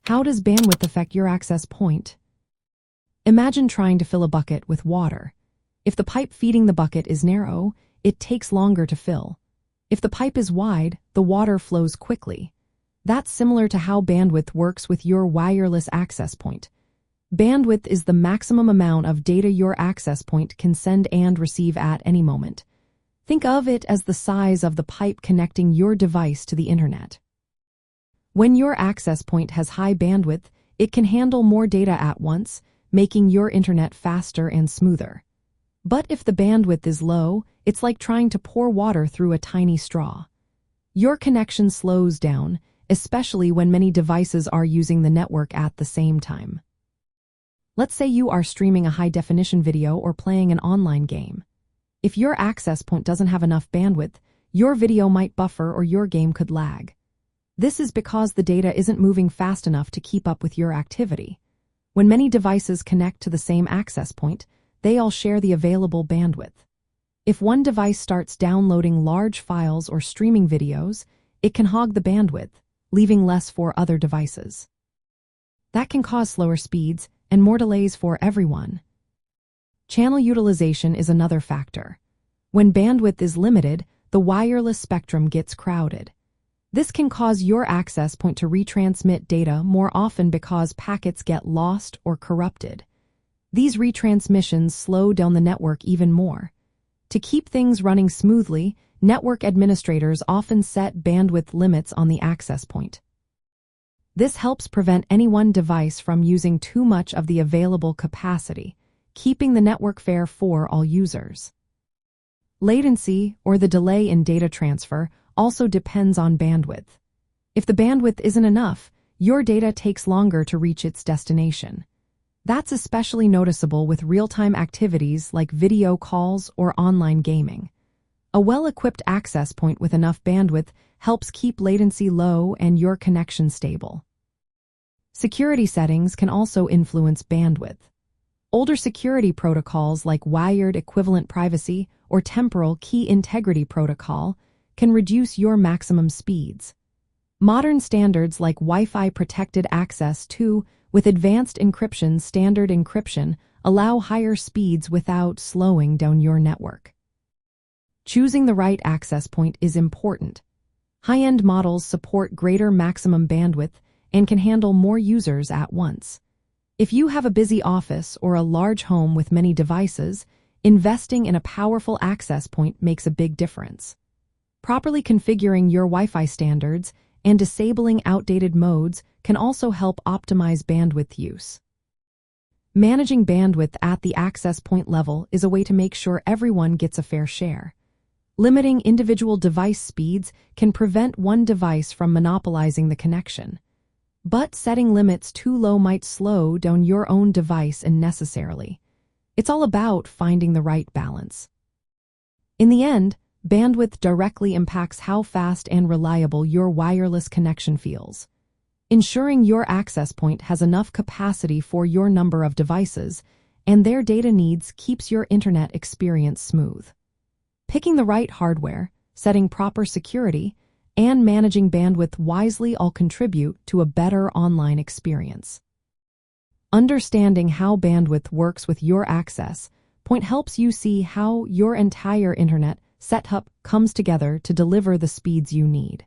How does bandwidth affect your access point? Imagine trying to fill a bucket with water. If the pipe feeding the bucket is narrow, it takes longer to fill. If the pipe is wide, the water flows quickly. That's similar to how bandwidth works with your wireless access point. Bandwidth is the maximum amount of data your access point can send and receive at any moment. Think of it as the size of the pipe connecting your device to the internet. When your access point has high bandwidth, it can handle more data at once, making your internet faster and smoother. But if the bandwidth is low, it's like trying to pour water through a tiny straw. Your connection slows down, especially when many devices are using the network at the same time. Let's say you are streaming a high-definition video or playing an online game. If your access point doesn't have enough bandwidth, your video might buffer or your game could lag. This is because the data isn't moving fast enough to keep up with your activity. When many devices connect to the same access point, they all share the available bandwidth. If one device starts downloading large files or streaming videos, it can hog the bandwidth, leaving less for other devices. That can cause slower speeds and more delays for everyone. Channel utilization is another factor. When bandwidth is limited, the wireless spectrum gets crowded. This can cause your access point to retransmit data more often because packets get lost or corrupted. These retransmissions slow down the network even more. To keep things running smoothly, network administrators often set bandwidth limits on the access point. This helps prevent any one device from using too much of the available capacity, keeping the network fair for all users. Latency, or the delay in data transfer, also depends on bandwidth. If the bandwidth isn't enough, your data takes longer to reach its destination. That's especially noticeable with real-time activities like video calls or online gaming. A well-equipped access point with enough bandwidth helps keep latency low and your connection stable. Security settings can also influence bandwidth. Older security protocols like wired equivalent privacy or temporal key integrity protocol can reduce your maximum speeds. Modern standards like Wi-Fi protected access to, with advanced encryption, standard encryption, allow higher speeds without slowing down your network. Choosing the right access point is important. High-end models support greater maximum bandwidth and can handle more users at once. If you have a busy office or a large home with many devices, investing in a powerful access point makes a big difference. Properly configuring your Wi-Fi standards and disabling outdated modes can also help optimize bandwidth use. Managing bandwidth at the access point level is a way to make sure everyone gets a fair share. Limiting individual device speeds can prevent one device from monopolizing the connection. But setting limits too low might slow down your own device unnecessarily. It's all about finding the right balance. In the end, bandwidth directly impacts how fast and reliable your wireless connection feels. Ensuring your access point has enough capacity for your number of devices and their data needs keeps your internet experience smooth. Picking the right hardware, setting proper security, and managing bandwidth wisely all contribute to a better online experience. Understanding how bandwidth works with your access point helps you see how your entire internet setup comes together to deliver the speeds you need.